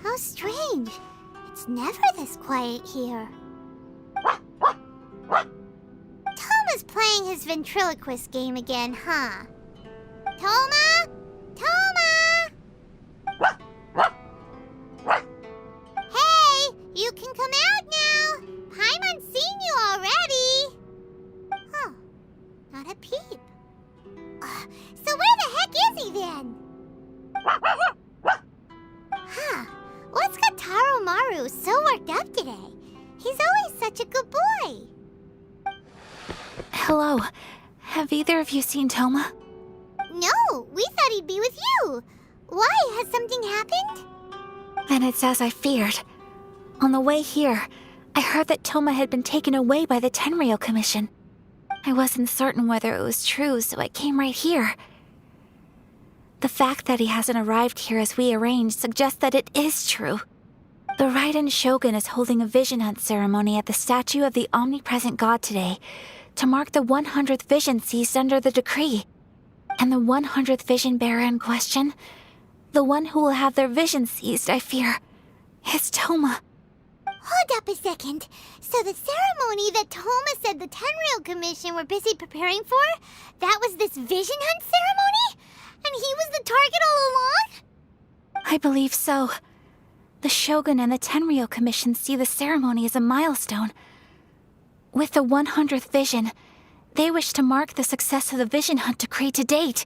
How strange. It's never this quiet here. Thoma's playing his ventriloquist game again, huh? Thoma? Thoma! Hey, you can come out now. Paimon's seen you already. Huh, not a peep. So where the heck is he then? Huh, what's got Taro Maru so worked up today? He's always such a good boy. Hello. Have either of you seen Thoma? No, we thought he'd be with you. Why? Has something happened? Then it's as I feared. On the way here, I heard that Thoma had been taken away by the Tenryou Commission. I wasn't certain whether it was true, so I came right here. The fact that he hasn't arrived here as we arranged suggests that it is true. The Raiden Shogun is holding a vision hunt ceremony at the statue of the omnipresent god today to mark the 100th vision seized under the decree. And the 100th vision bearer in question, the one who will have their vision seized, I fear, is Thoma. Hold up a second. So the ceremony that Thoma said the Tenryou Commission were busy preparing for, that was this vision hunt ceremony? And he was the target all along? I believe so. The Shogun and the Tenryou Commission see the ceremony as a milestone. With the 100th vision, they wish to mark the success of the vision hunt decree to date.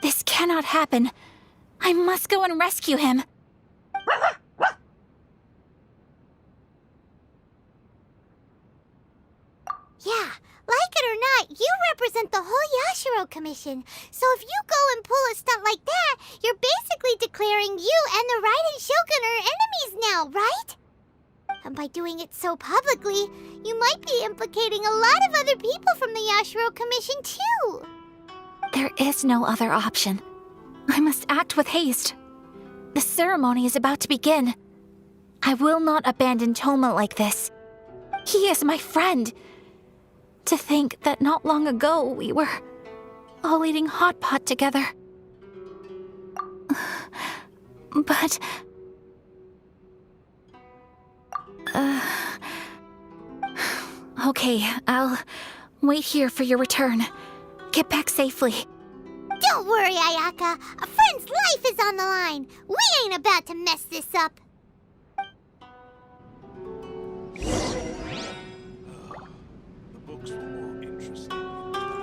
This cannot happen. I must go and rescue him. Yeah, like it or not, you represent the whole Yashiro Commission. So if you go and pull a stunt like that, you're basically declaring you and the Raiden Shogun are enemies now, right? And by doing it so publicly, you might be implicating a lot of other people from the Yashiro Commission too. There is no other option. I must act with haste. The ceremony is about to begin. I will not abandon Thoma like this. He is my friend. To think that not long ago we were all eating hot pot together. But... Okay, I'll wait here for your return. Get back safely. Don't worry, Ayaka. A friend's life is on the line. We ain't about to mess this up. The books were more interesting than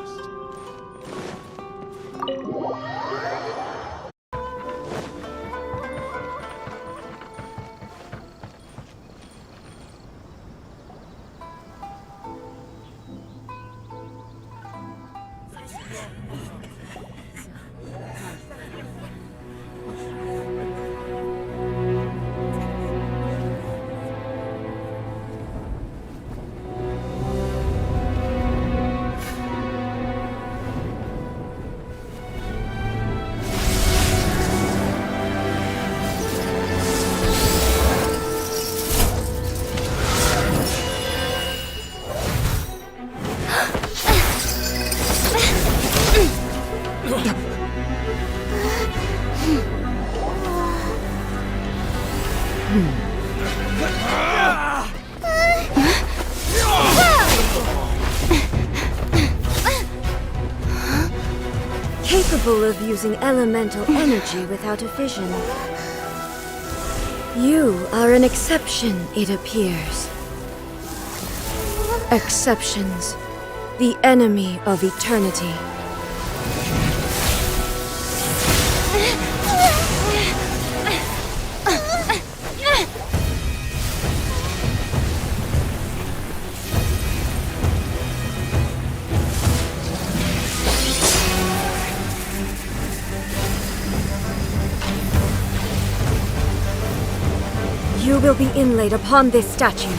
Capable of using elemental energy without a vision. You are an exception, it appears. Exceptions. The enemy of eternity. You will be inlaid upon this statue.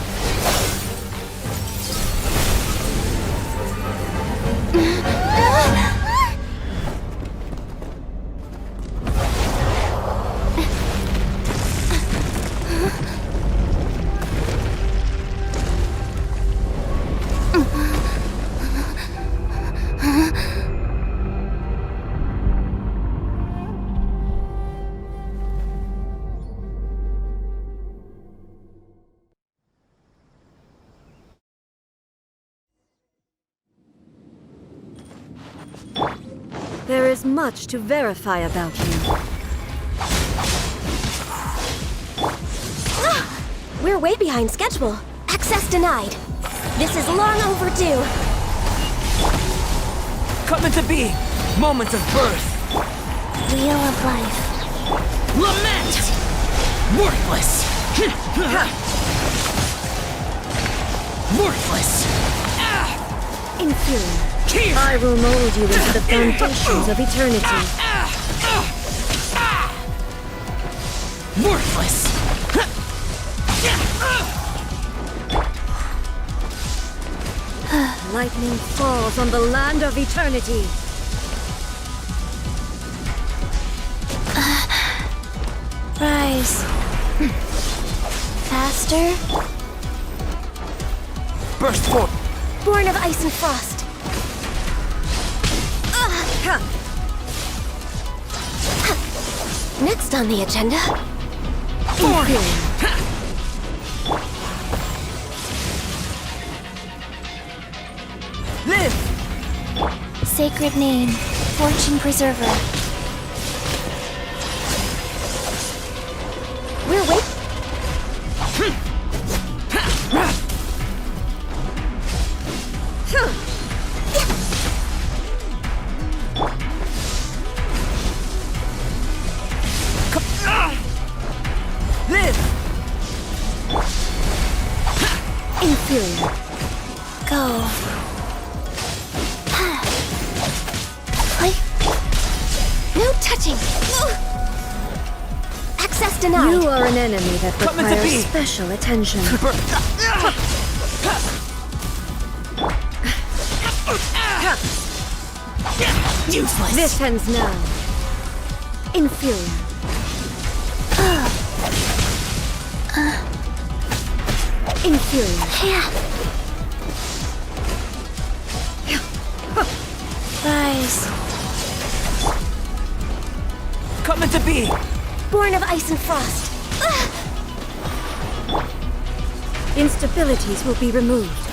There is much to verify about you. We're way behind schedule. Access denied. This is long overdue. Coming to be! Moments of birth! Wheel of life. Lament! Worthless! Worthless! Inferior. Here! I will mold you into the foundations of eternity. Worthless! Lightning falls on the land of eternity. Rise. Faster. Burst forth! Born of ice and frost. Next on the agenda. Live! Sacred name. Fortune preserver. We're wait. Live! Inferior. Go. No touching. Access denied. You are an enemy that Coming to requires be. special attention. Useless! This ends now. Inferior. Inferior. Rise. Coming to be! Born of ice and frost. Instabilities will be removed.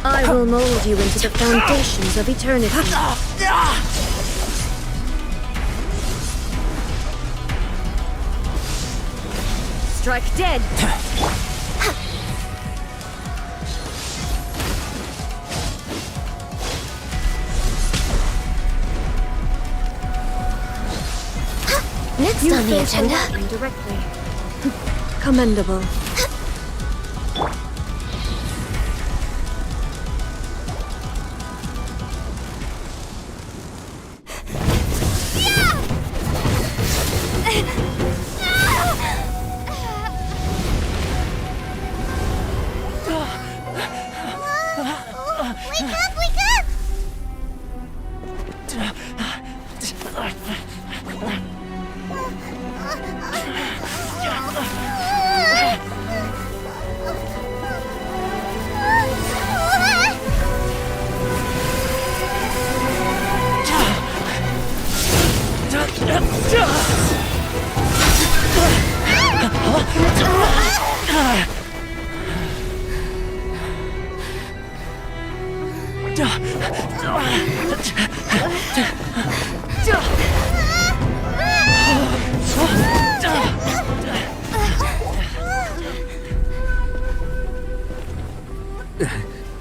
I will mold you into the foundations of eternity. Strike dead. Next on the agenda. Indirectly. Commendable. Wake up, wake up!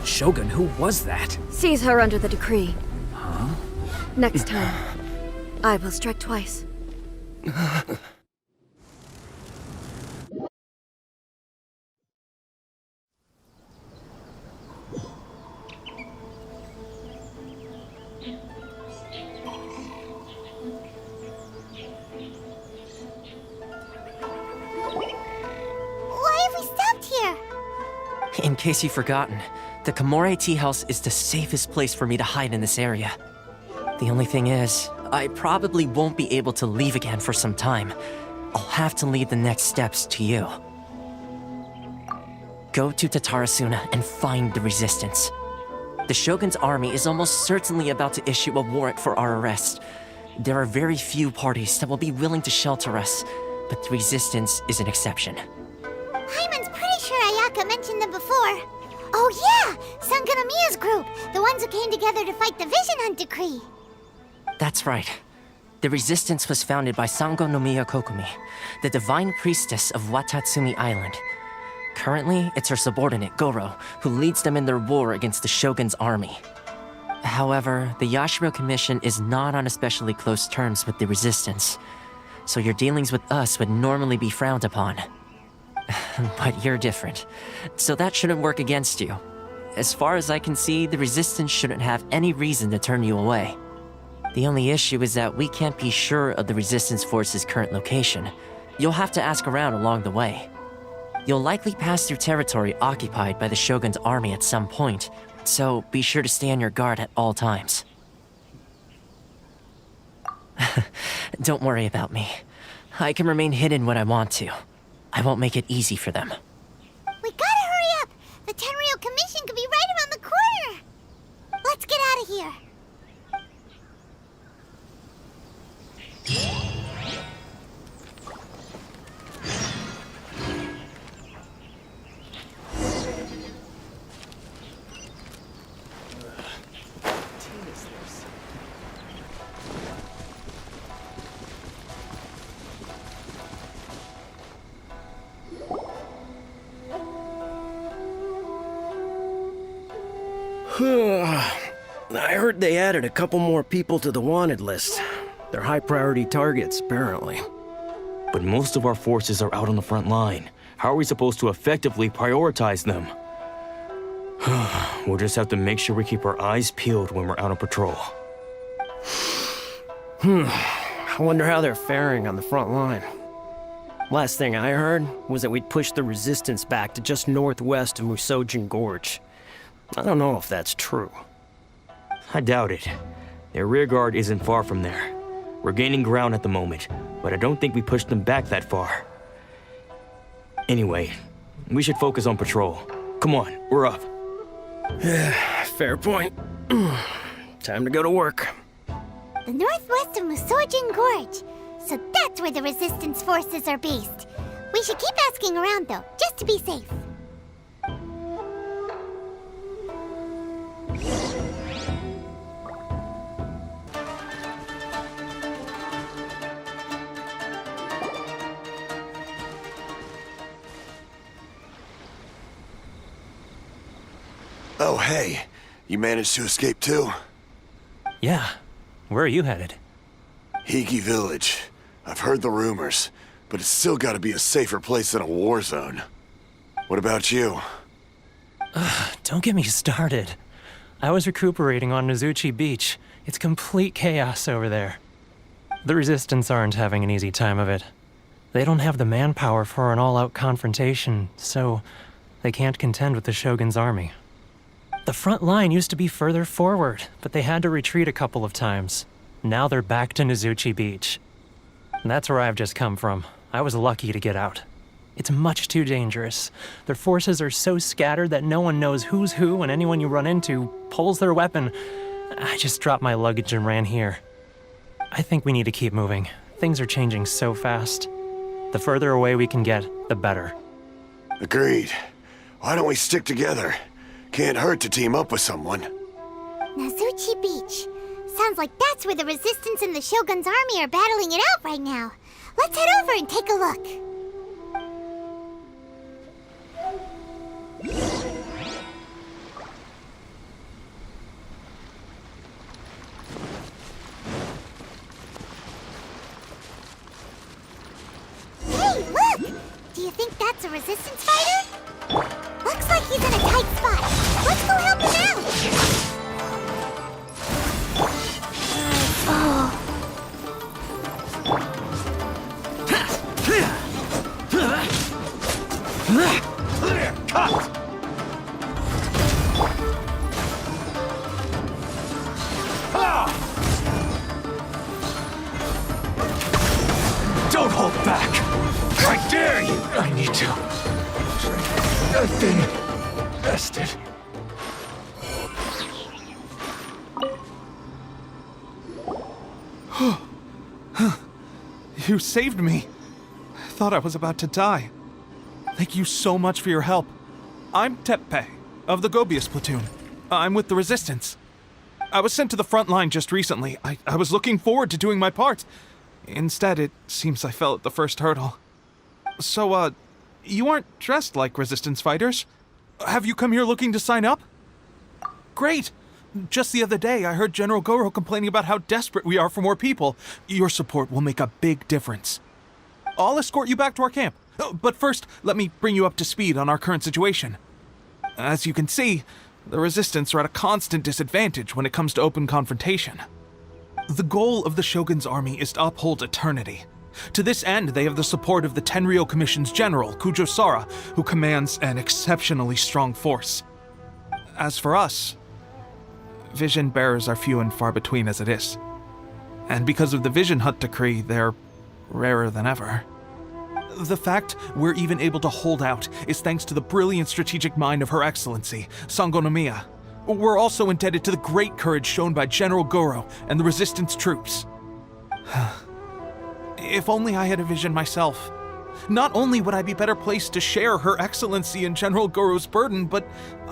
Shogun, who was that? Seize her under the decree. Huh? Next time, I will strike twice. Why have we stopped here? In case you've forgotten, the Komore Tea House is the safest place for me to hide in this area. The only thing is, I probably won't be able to leave again for some time. I'll have to leave the next steps to you. Go to Tatarasuna and find the resistance. The Shogun's army is almost certainly about to issue a warrant for our arrest. There are very few parties that will be willing to shelter us, but the resistance is an exception. Hyman's pretty sure Ayaka mentioned them before. Oh yeah! Sangonomiya's group! The ones who came together to fight the Vision Hunt Decree! That's right. The resistance was founded by Sangonomiya Kokomi, the divine priestess of Watatsumi Island. Currently, it's her subordinate, Goro, who leads them in their war against the Shogun's army. However, the Yashiro Commission is not on especially close terms with the resistance, so your dealings with us would normally be frowned upon. But you're different, so that shouldn't work against you. As far as I can see, the resistance shouldn't have any reason to turn you away. The only issue is that we can't be sure of the resistance force's current location. You'll have to ask around along the way. You'll likely pass through territory occupied by the Shogun's army at some point, so be sure to stay on your guard at all times. Don't worry about me. I can remain hidden when I want to. I won't make it easy for them. We gotta hurry up! The Tenryou Commission could be right around the corner! Let's get out of here! I heard they added a couple more people to the wanted list. They're high priority targets, apparently. But most of our forces are out on the front line. How are we supposed to effectively prioritize them? We'll just have to make sure we keep our eyes peeled when we're out on patrol. I wonder how they're faring on the front line. Last thing I heard was that we'd pushed the resistance back to just northwest of Musojin Gorge. I don't know if that's true. I doubt it. Their rearguard isn't far from there. We're gaining ground at the moment, but I don't think we pushed them back that far. Anyway, we should focus on patrol. Come on, we're up. Fair point. Time to go to work. The northwest of Musojin Gorge. So that's where the resistance forces are based. We should keep asking around though, just to be safe. Oh, hey. You managed to escape too? Yeah. Where are you headed? Hiki Village. I've heard the rumors, but it's still gotta be a safer place than a war zone. What about you? Don't get me started. I was recuperating on Nozuchi Beach. It's complete chaos over there. The Resistance aren't having an easy time of it. They don't have the manpower for an all-out confrontation, so they can't contend with the Shogun's army. The front line used to be further forward, but they had to retreat a couple of times. Now they're back to Nozuchi Beach. That's where I've just come from. I was lucky to get out. It's much too dangerous. Their forces are so scattered that no one knows who's who, and anyone you run into pulls their weapon. I just dropped my luggage and ran here. I think we need to keep moving. Things are changing so fast. The further away we can get, the better. Agreed. Why don't we stick together? Can't hurt to team up with someone. Nozuchi Beach. Sounds like that's where the Resistance and the Shogun's army are battling it out right now. Let's head over and take a look. a resistance fighter? Looks like he's in a tight spot. Let's go help him out! Cut! Don't hold back! I dare you! I need to. I've been bested. You saved me. I thought I was about to die. Thank you so much for your help. I'm Teppei, of the Gobius platoon. I'm with the Resistance. I was sent to the front line just recently. I was looking forward to doing my part. Instead, it seems I fell at the first hurdle. So, you aren't dressed like Resistance fighters? Have you come here looking to sign up? Great! Just the other day, I heard General Goro complaining about how desperate we are for more people. Your support will make a big difference. I'll escort you back to our camp. But first, let me bring you up to speed on our current situation. As you can see, the Resistance are at a constant disadvantage when it comes to open confrontation. The goal of the Shogun's army is to uphold eternity. To this end, they have the support of the Tenryou Commission's general, Kujosara, who commands an exceptionally strong force. As for us, vision bearers are few and far between as it is. And because of the Vision Hut decree, they're rarer than ever. The fact we're even able to hold out is thanks to the brilliant strategic mind of Her Excellency, Sangonomiya. We're also indebted to the great courage shown by General Goro and the Resistance troops. If only I had a vision myself. Not only would I be better placed to share Her Excellency and General Goro's burden, but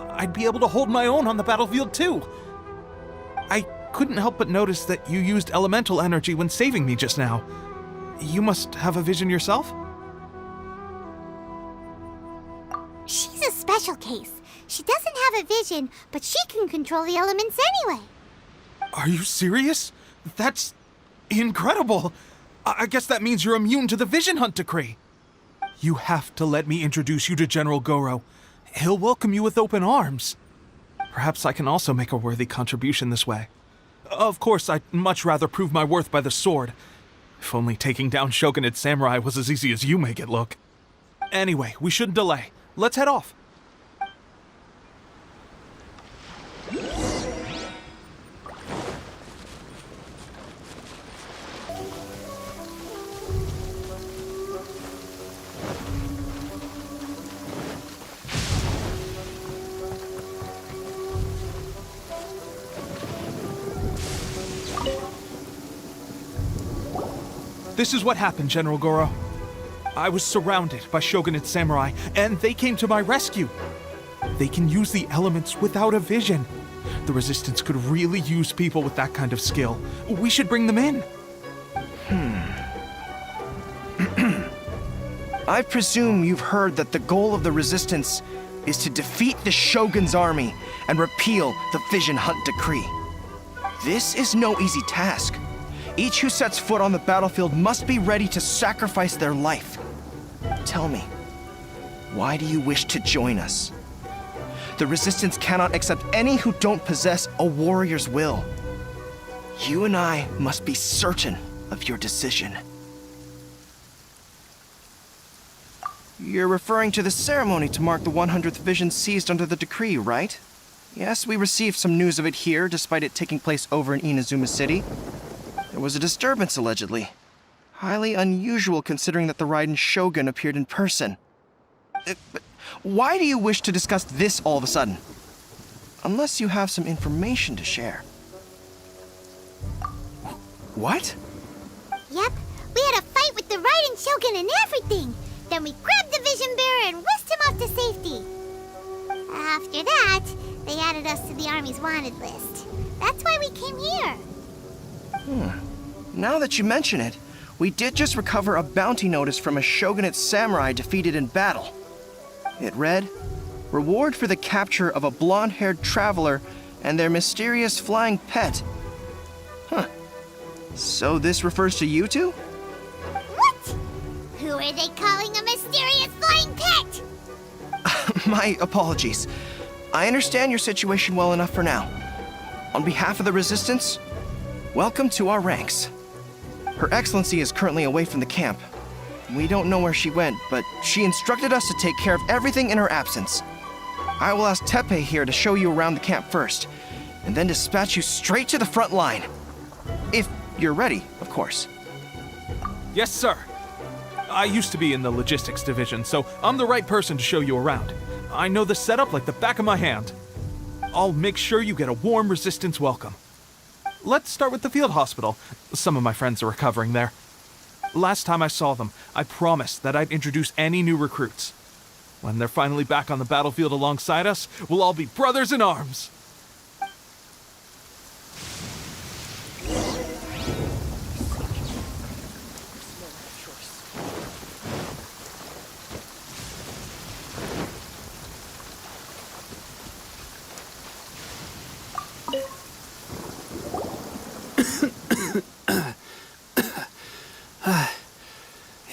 I'd be able to hold my own on the battlefield too. I couldn't help but notice that you used elemental energy when saving me just now. You must have a vision yourself? She's a special case. She doesn't have a vision, but she can control the elements anyway. Are you serious? That's incredible. I guess that means you're immune to the Vision Hunt decree. You have to let me introduce you to General Goro. He'll welcome you with open arms. Perhaps I can also make a worthy contribution this way. Of course, I'd much rather prove my worth by the sword. If only taking down Shogunate samurai was as easy as you make it look. Anyway, we shouldn't delay. Let's head off. This is what happened, General Goro. I was surrounded by Shogunate samurai, and they came to my rescue. They can use the elements without a vision. The Resistance could really use people with that kind of skill. We should bring them in. I presume you've heard that the goal of the Resistance is to defeat the Shogun's army and repeal the Vision Hunt decree. This is no easy task. Each who sets foot on the battlefield must be ready to sacrifice their life. Tell me, why do you wish to join us? The Resistance cannot accept any who don't possess a warrior's will. You and I must be certain of your decision. You're referring to the ceremony to mark the 100th vision seized under the decree, right? Yes, we received some news of it here, despite it taking place over in Inazuma City. There was a disturbance, allegedly. Highly unusual considering that the Raiden Shogun appeared in person. But why do you wish to discuss this all of a sudden? Unless you have some information to share. What? Yep, we had a fight with the Raiden Shogun and everything. Then we grabbed the Vision Bearer and whisked him off to safety. After that, they added us to the Army's wanted list. That's why we came here. Now that you mention it, we did just recover a bounty notice from a Shogunate samurai defeated in battle. It read, "Reward for the capture of a blonde-haired traveler and their mysterious flying pet." So this refers to you two? What? Who were they calling a mysterious flying pet? My apologies. I understand your situation well enough for now. On behalf of the Resistance, welcome to our ranks. Her Excellency is currently away from the camp. We don't know where she went, but she instructed us to take care of everything in her absence. I will ask Teppei here to show you around the camp first, and then dispatch you straight to the front line. If you're ready, of course. Yes, sir. I used to be in the logistics division, so I'm the right person to show you around. I know the setup like the back of my hand. I'll make sure you get a warm Resistance welcome. Let's start with the field hospital. Some of my friends are recovering there. Last time I saw them, I promised that I'd introduce any new recruits. When they're finally back on the battlefield alongside us, we'll all be brothers in arms.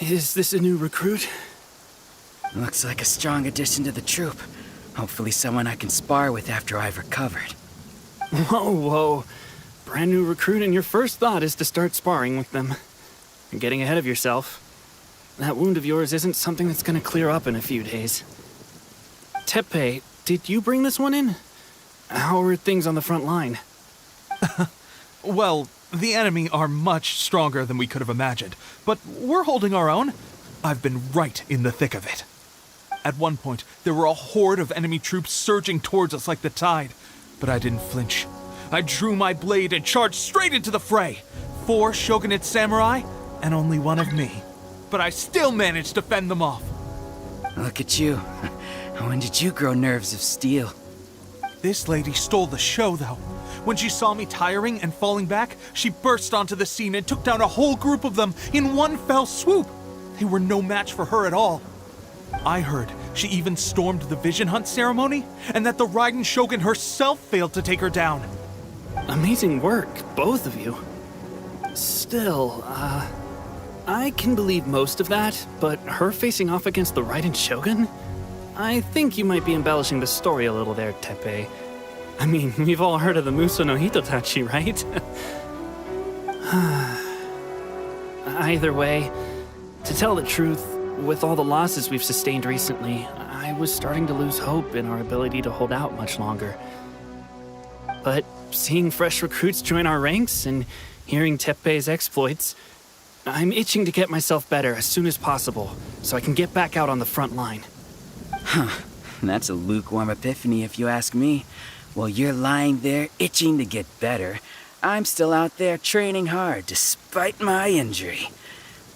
Is this a new recruit? Looks like a strong addition to the troop. Hopefully someone I can spar with after I've recovered. Whoa. Brand new recruit and your first thought is to start sparring with them. You're getting ahead of yourself. That wound of yours isn't something that's gonna clear up in a few days. Teppei, did you bring this one in? How are things on the front line? Well, the enemy are much stronger than we could have imagined, but we're holding our own. I've been right in the thick of it. At one point, there were a horde of enemy troops surging towards us like the tide, but I didn't flinch. I drew my blade and charged straight into the fray. 4 shogunate samurai, and only one of me. But I still managed to fend them off. Look at you. When did you grow nerves of steel? This lady stole the show, though. When she saw me tiring and falling back, she burst onto the scene and took down a whole group of them in one fell swoop. They were no match for her at all. I heard she even stormed the vision hunt ceremony, and that the Raiden Shogun herself failed to take her down. Amazing work, both of you. Still, I can believe most of that, but her facing off against the Raiden Shogun? I think you might be embellishing the story a little there, Teppei. I mean, we've all heard of the Muso no Hitotachi, right? Either way, to tell the truth, with all the losses we've sustained recently, I was starting to lose hope in our ability to hold out much longer. But seeing fresh recruits join our ranks and hearing Teppei's exploits, I'm itching to get myself better as soon as possible so I can get back out on the front line. Huh. That's a lukewarm epiphany if you ask me. While you're lying there itching to get better, I'm still out there training hard despite my injury.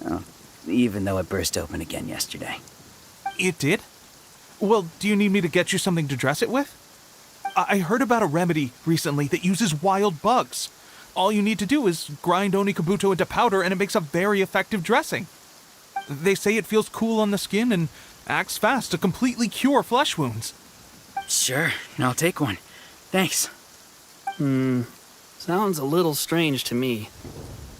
Oh, even though it burst open again yesterday. It did? Well, do you need me to get you something to dress it with? I heard about a remedy recently that uses wild bugs. All you need to do is grind Onikabuto into powder and it makes a very effective dressing. They say it feels cool on the skin and acts fast to completely cure flesh wounds. Sure, I'll take one. Thanks. Sounds a little strange to me.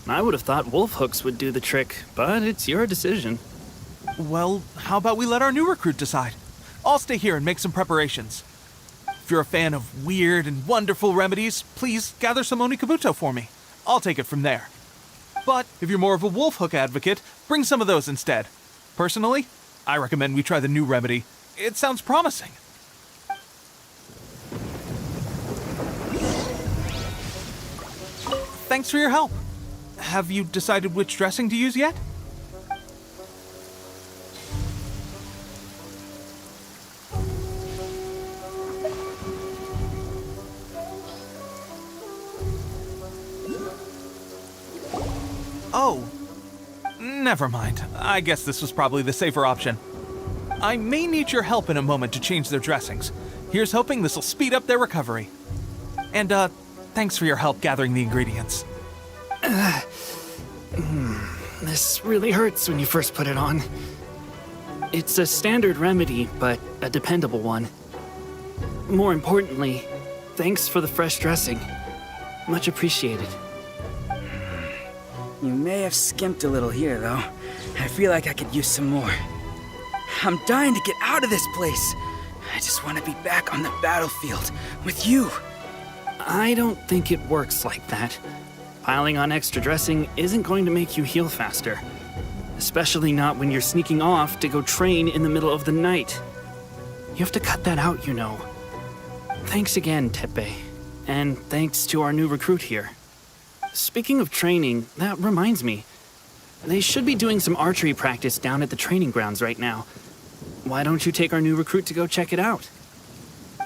I would have thought wolf hooks would do the trick, but it's your decision. Well, how about we let our new recruit decide? I'll stay here and make some preparations. If you're a fan of weird and wonderful remedies, please gather some Onikabuto for me. I'll take it from there. But if you're more of a wolf hook advocate, bring some of those instead. Personally, I recommend we try the new remedy. It sounds promising. Thanks for your help. Have you decided which dressing to use yet? Oh, never mind. I guess this was probably the safer option. I may need your help in a moment to change their dressings. Here's hoping this'll speed up their recovery. And, thanks for your help gathering the ingredients. This really hurts when you first put it on. It's a standard remedy, but a dependable one. More importantly, thanks for the fresh dressing. Much appreciated. You may have skimped a little here, though. I feel like I could use some more. I'm dying to get out of this place. I just want to be back on the battlefield with you. I don't think it works like that. Piling on extra dressing isn't going to make you heal faster. Especially not when you're sneaking off to go train in the middle of the night. You have to cut that out, you know. Thanks again, Teppei. And thanks to our new recruit here. Speaking of training, that reminds me. They should be doing some archery practice down at the training grounds right now. Why don't you take our new recruit to go check it out?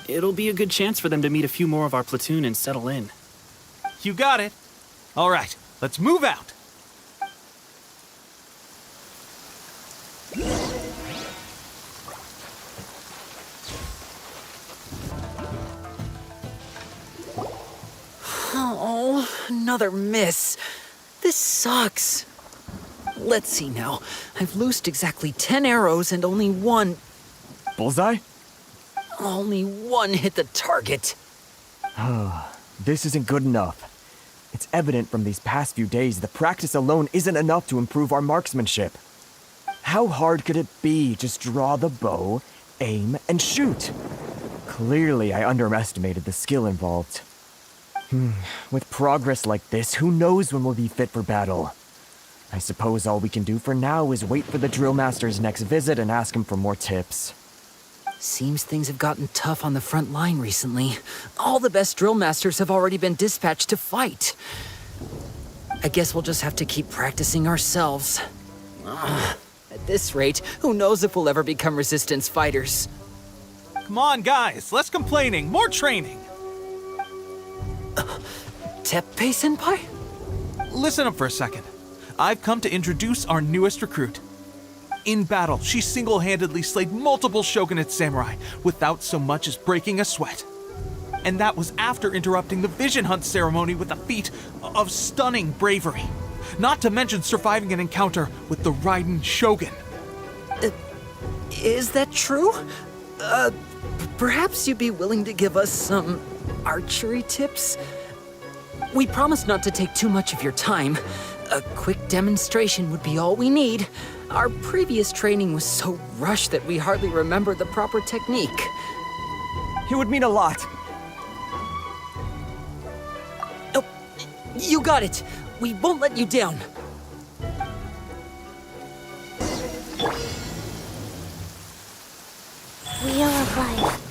It'll be a good chance for them to meet a few more of our platoon and settle in. You got it. All right, let's move out. Oh, another miss. This sucks. Let's see now. I've loosed exactly 10 arrows and only one... Bullseye? Only one hit the target. This isn't good enough. It's evident from these past few days the practice alone isn't enough to improve our marksmanship. How hard could it be? Just draw the bow, aim, and shoot. Clearly, I underestimated the skill involved. With progress like this, who knows when we'll be fit for battle? I suppose all we can do for now is wait for the drill master's next visit and ask him for more tips. Seems things have gotten tough on the front line recently. All the best drill masters have already been dispatched to fight. I guess we'll just have to keep practicing ourselves. At this rate, who knows if we'll ever become resistance fighters. Come on, guys, less complaining, more training. Teppei-senpai? Listen up for a second. I've come to introduce our newest recruit. In battle, she single-handedly slayed multiple shogunate samurai without so much as breaking a sweat. And that was after interrupting the vision hunt ceremony with a feat of stunning bravery. Not to mention surviving an encounter with the Raiden Shogun. Is that true? Perhaps you'd be willing to give us some archery tips? We promise not to take too much of your time. A quick demonstration would be all we need. Our previous training was so rushed that we hardly remember the proper technique. It would mean a lot. Oh, you got it. We won't let you down. Wheel of Life.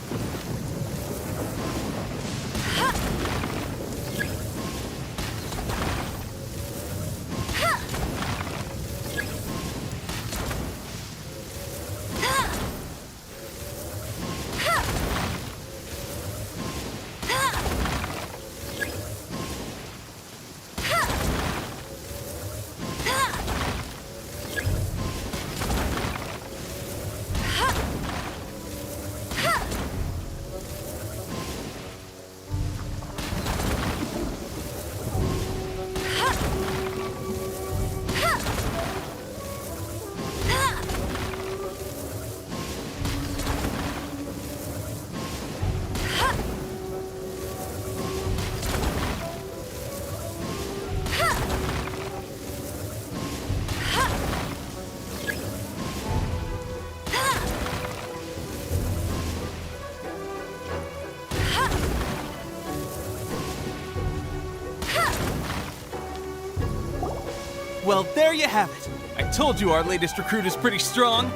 Well, there you have it. I told you our latest recruit is pretty strong.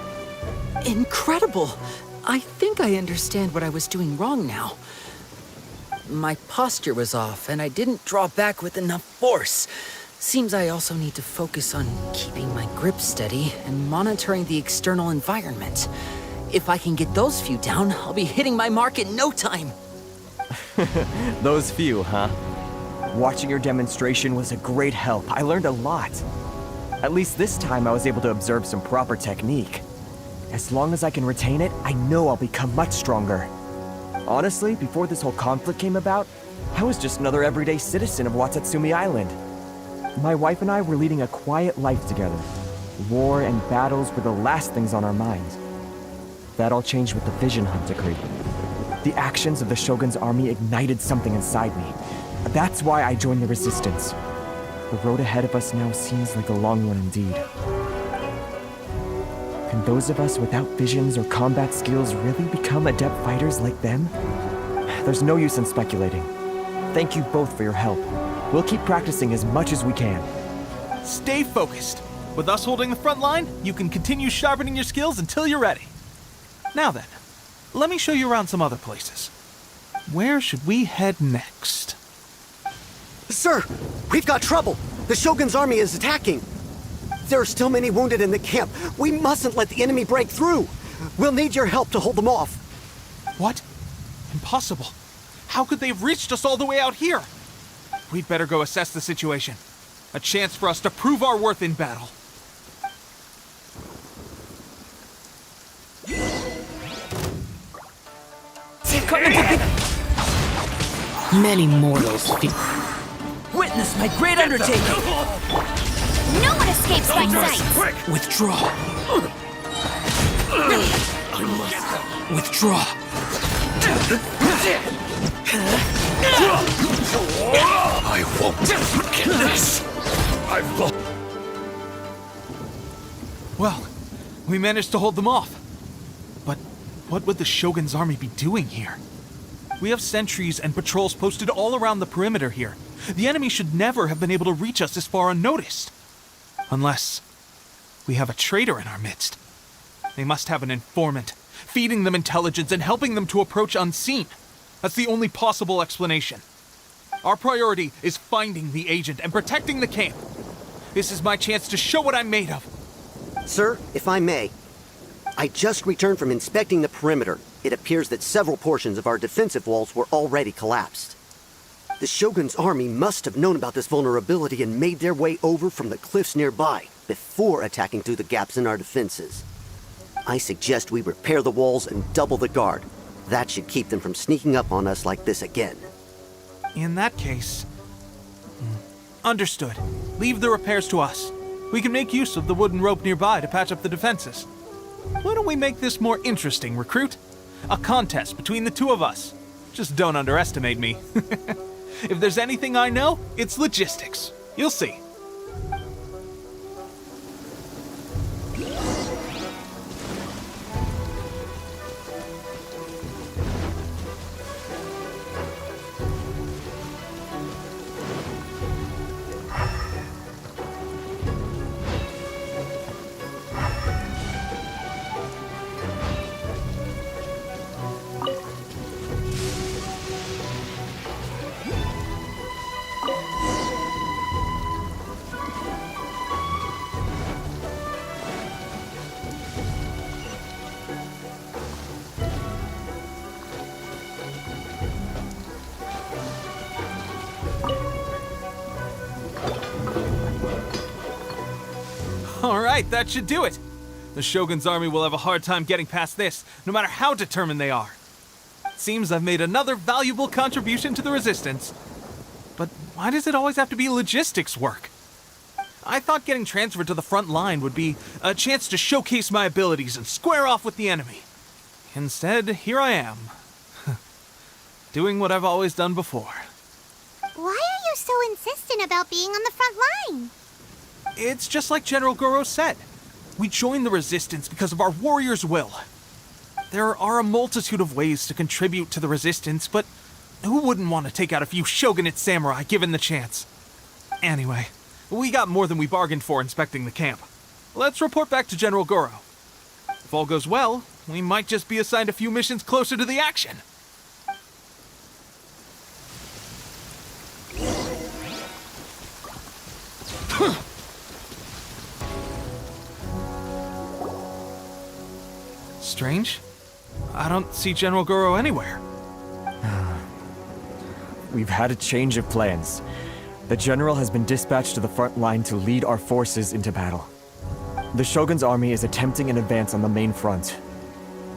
Incredible! I think I understand what I was doing wrong now. My posture was off, and I didn't draw back with enough force. Seems I also need to focus on keeping my grip steady and monitoring the external environment. If I can get those few down, I'll be hitting my mark in no time. Those few, huh? Watching your demonstration was a great help. I learned a lot. At least this time I was able to observe some proper technique. As long as I can retain it, I know I'll become much stronger. Honestly, before this whole conflict came about, I was just another everyday citizen of Watatsumi Island. My wife and I were leading a quiet life together. War and battles were the last things on our minds. That all changed with the Vision Hunt decree. The actions of the Shogun's army ignited something inside me. That's why I joined the resistance. The road ahead of us now seems like a long one indeed. Can those of us without visions or combat skills really become adept fighters like them? There's no use in speculating. Thank you both for your help. We'll keep practicing as much as we can. Stay focused. With us holding the front line, you can continue sharpening your skills until you're ready. Now then, let me show you around some other places. Where should we head next? Sir, we've got trouble. The Shogun's army is attacking. There are still many wounded in the camp. We mustn't let the enemy break through. We'll need your help to hold them off. What? Impossible. How could they have reached us all the way out here? We'd better go assess the situation. A chance for us to prove our worth in battle. Many mortals fear. Witness my great undertaking! No one escapes my sight! Quick! Withdraw! Withdraw! I won't forget this. I will. Well, we managed to hold them off. But what would the Shogun's army be doing here? We have sentries and patrols posted all around the perimeter here. The enemy should never have been able to reach us this far unnoticed. Unless we have a traitor in our midst. They must have an informant, feeding them intelligence and helping them to approach unseen. That's the only possible explanation. Our priority is finding the agent and protecting the camp. This is my chance to show what I'm made of. Sir, if I may, I just returned from inspecting the perimeter. It appears that several portions of our defensive walls were already collapsed. The Shogun's army must have known about this vulnerability and made their way over from the cliffs nearby before attacking through the gaps in our defenses. I suggest we repair the walls and double the guard. That should keep them from sneaking up on us like this again. In that case... Understood. Leave the repairs to us. We can make use of the wooden rope nearby to patch up the defenses. Why don't we make this more interesting, recruit? A contest between the two of us. Just don't underestimate me. If there's anything I know, it's logistics. You'll see. Alright, that should do it. The Shogun's army will have a hard time getting past this, no matter how determined they are. Seems I've made another valuable contribution to the Resistance. But why does it always have to be logistics work? I thought getting transferred to the front line would be a chance to showcase my abilities and square off with the enemy. Instead, here I am. Doing what I've always done before. Why are you so insistent about being on the front line? It's just like General Goro said. We joined the Resistance because of our warrior's will. There are a multitude of ways to contribute to the Resistance, but who wouldn't want to take out a few shogunate samurai given the chance? Anyway, we got more than we bargained for inspecting the camp. Let's report back to General Goro. If all goes well, we might just be assigned a few missions closer to the action. Strange. I don't see General Goro anywhere. We've had a change of plans. The General has been dispatched to the front line to lead our forces into battle. The Shogun's army is attempting an advance on the main front.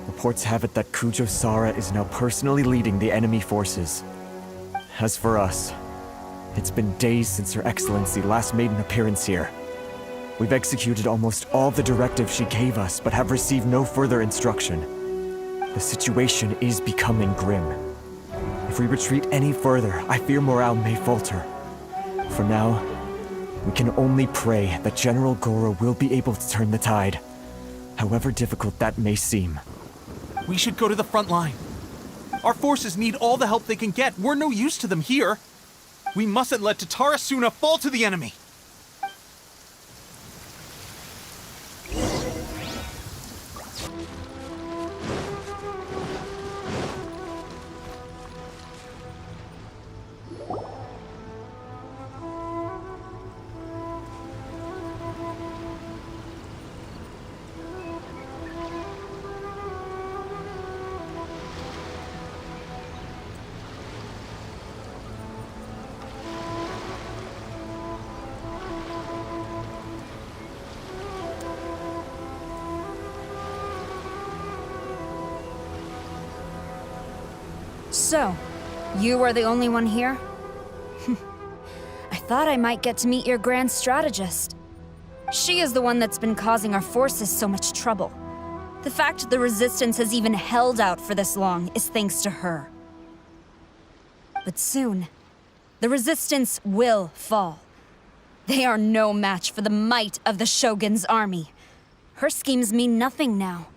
Reports have it that Kujo Sara is now personally leading the enemy forces. As for us, it's been days since Her Excellency last made an appearance here. We've executed almost all the directives she gave us, but have received no further instruction. The situation is becoming grim. If we retreat any further, I fear morale may falter. For now, We can only pray that General Goro will be able to turn the tide, however difficult that may seem. We should go to the front line. Our forces need all the help they can get. We're no use to them here. We mustn't let Tatarasuna fall to the enemy. So, you are the only one here? I thought I might get to meet your grand strategist. She is the one that's been causing our forces so much trouble. The fact the Resistance has even held out for this long is thanks to her. But soon, the Resistance will fall. They are no match for the might of the Shogun's army. Her schemes mean nothing now.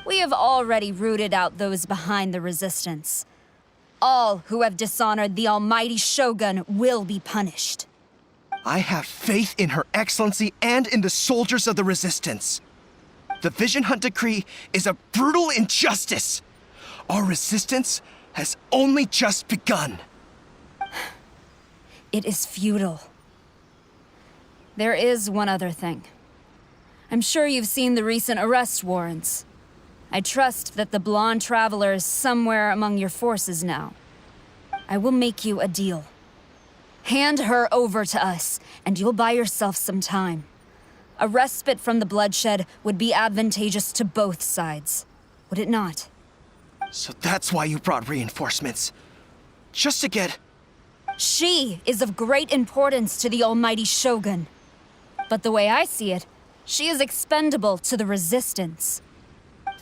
We have already rooted out those behind the Resistance. All who have dishonored the almighty Shogun will be punished. I have faith in Her Excellency and in the soldiers of the Resistance. The Vision Hunt Decree is a brutal injustice. Our resistance has only just begun. It is futile. There is one other thing. I'm sure you've seen the recent arrest warrants. I trust that the blonde traveler is somewhere among your forces now. I will make you a deal. Hand her over to us, and you'll buy yourself some time. A respite from the bloodshed would be advantageous to both sides, would it not? So that's why you brought reinforcements. Just to get... She is of great importance to the almighty Shogun. But the way I see it, she is expendable to the Resistance.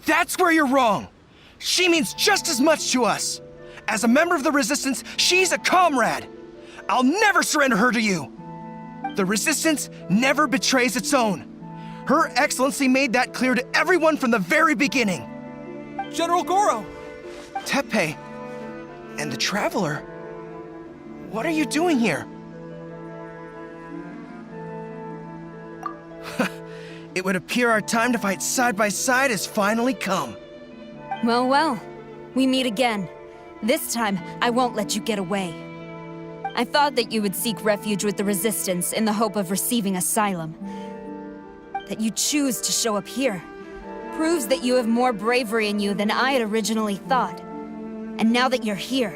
That's where you're wrong! She means just as much to us! As a member of the Resistance, she's a comrade! I'll never surrender her to you! The Resistance never betrays its own. Her Excellency made that clear to everyone from the very beginning. General Goro! Teppei and the Traveler? What are you doing here? It would appear our time to fight side by side has finally come. Well, well. We meet again. This time, I won't let you get away. I thought that you would seek refuge with the Resistance in the hope of receiving asylum. That you choose to show up here proves that you have more bravery in you than I had originally thought. And now that you're here,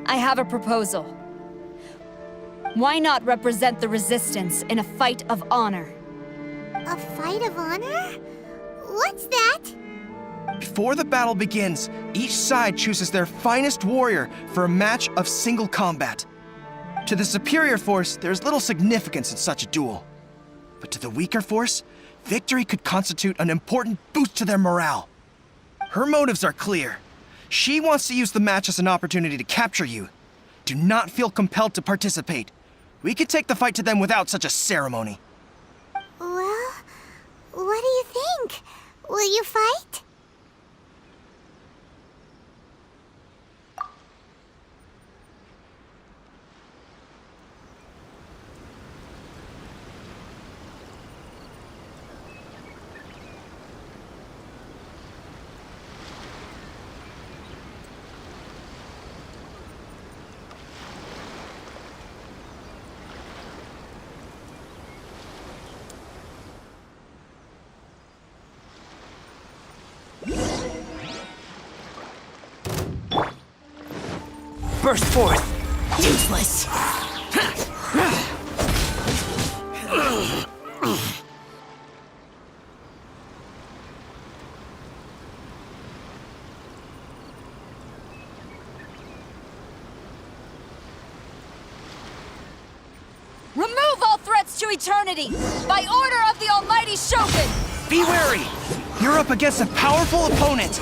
I have a proposal. Why not represent the Resistance in a fight of honor? A fight of honor? What's that? Before the battle begins, each side chooses their finest warrior for a match of single combat. To the superior force, there's little significance in such a duel. But to the weaker force, victory could constitute an important boost to their morale. Her motives are clear. She wants to use the match as an opportunity to capture you. Do not feel compelled to participate. We could take the fight to them without such a ceremony. Well, what do you think? Will you fight? Burst forth! Useless! Remove all threats to eternity, by order of the almighty Shogun! Be wary! You're up against a powerful opponent!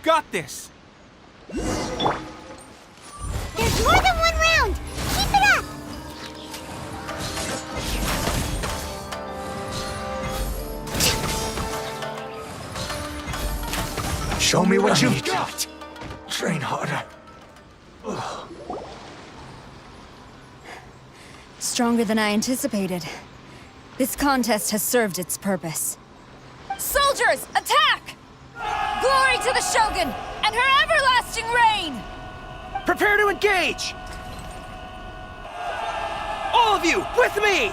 got this! There's more than one round! Keep it up! Show me what you've got! Train harder. Stronger than I anticipated. This contest has served its purpose. Soldiers, attack! Glory to the Shogun and her everlasting reign! Prepare to engage! All of you, with me!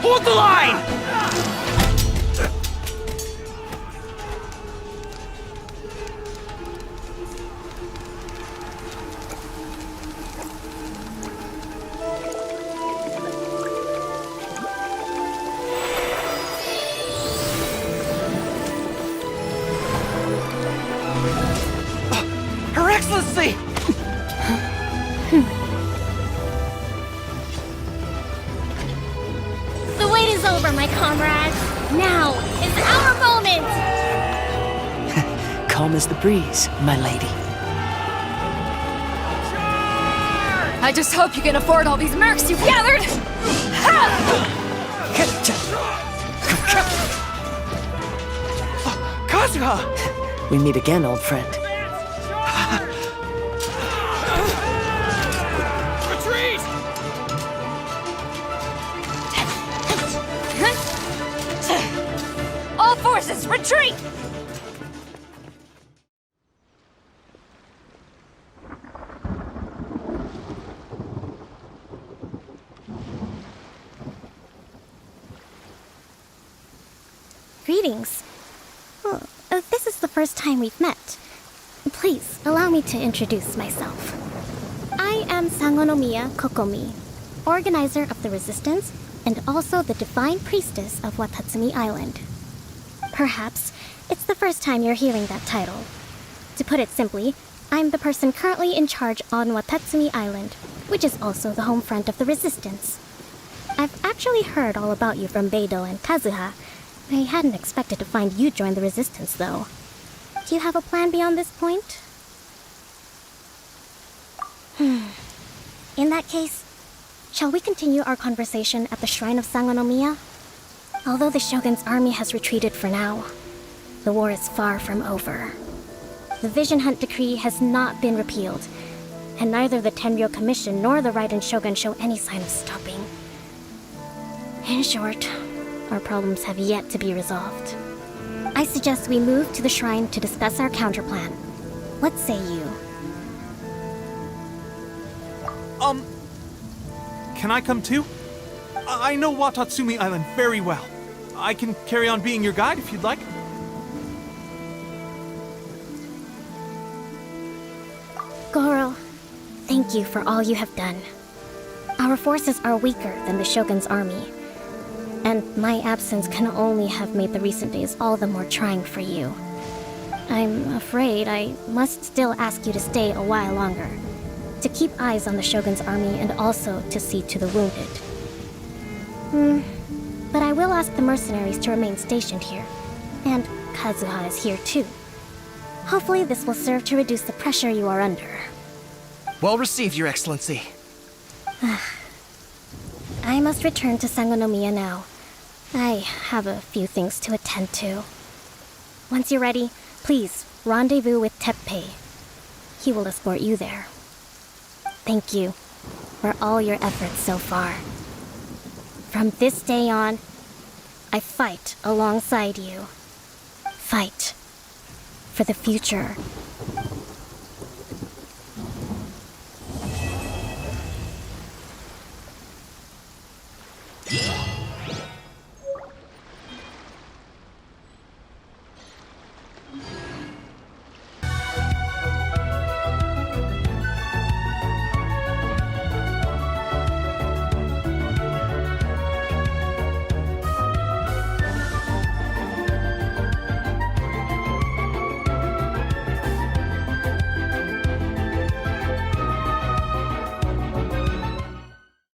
Hold the line! Her Excellency! The wait is over, my comrades. Now is our moment! Calm as the breeze, my lady. I just hope you can afford all these mercs you've gathered! Kazuha! We meet again, old friend. Retreat! All forces, retreat! Greetings. Well, this is the first time we've met. Please, allow me to introduce myself. I am Sangonomiya Kokomi, organizer of the Resistance and also the Divine Priestess of Watatsumi Island. Perhaps it's the first time you're hearing that title. To put it simply, I'm the person currently in charge on Watatsumi Island, which is also the home front of the Resistance. I've actually heard all about you from Beidou and Kazuha. I hadn't expected to find you join the Resistance, though. Do you have a plan beyond this point? In that case, shall we continue our conversation at the Shrine of Sangonomiya? Although the Shogun's army has retreated for now, the war is far from over. The Vision Hunt Decree has not been repealed, and neither the Tenryou Commission nor the Raiden Shogun show any sign of stopping. In short, our problems have yet to be resolved. I suggest we move to the shrine to discuss our counterplan. What say you? Can I come too? I know Watatsumi Island very well. I can carry on being your guide if you'd like. Goro, thank you for all you have done. Our forces are weaker than the Shogun's army, and my absence can only have made the recent days all the more trying for you. I'm afraid I must still ask you to stay a while longer, to keep eyes on the Shogun's army and also to see to the wounded. But I will ask the mercenaries to remain stationed here, and Kazuha is here too. Hopefully this will serve to reduce the pressure you are under. Well received, Your Excellency. I must return to Sangonomiya now. I have a few things to attend to. Once you're ready, please rendezvous with Teppei. He will escort you there. Thank you for all your efforts so far. From this day on, I fight alongside you. Fight for the future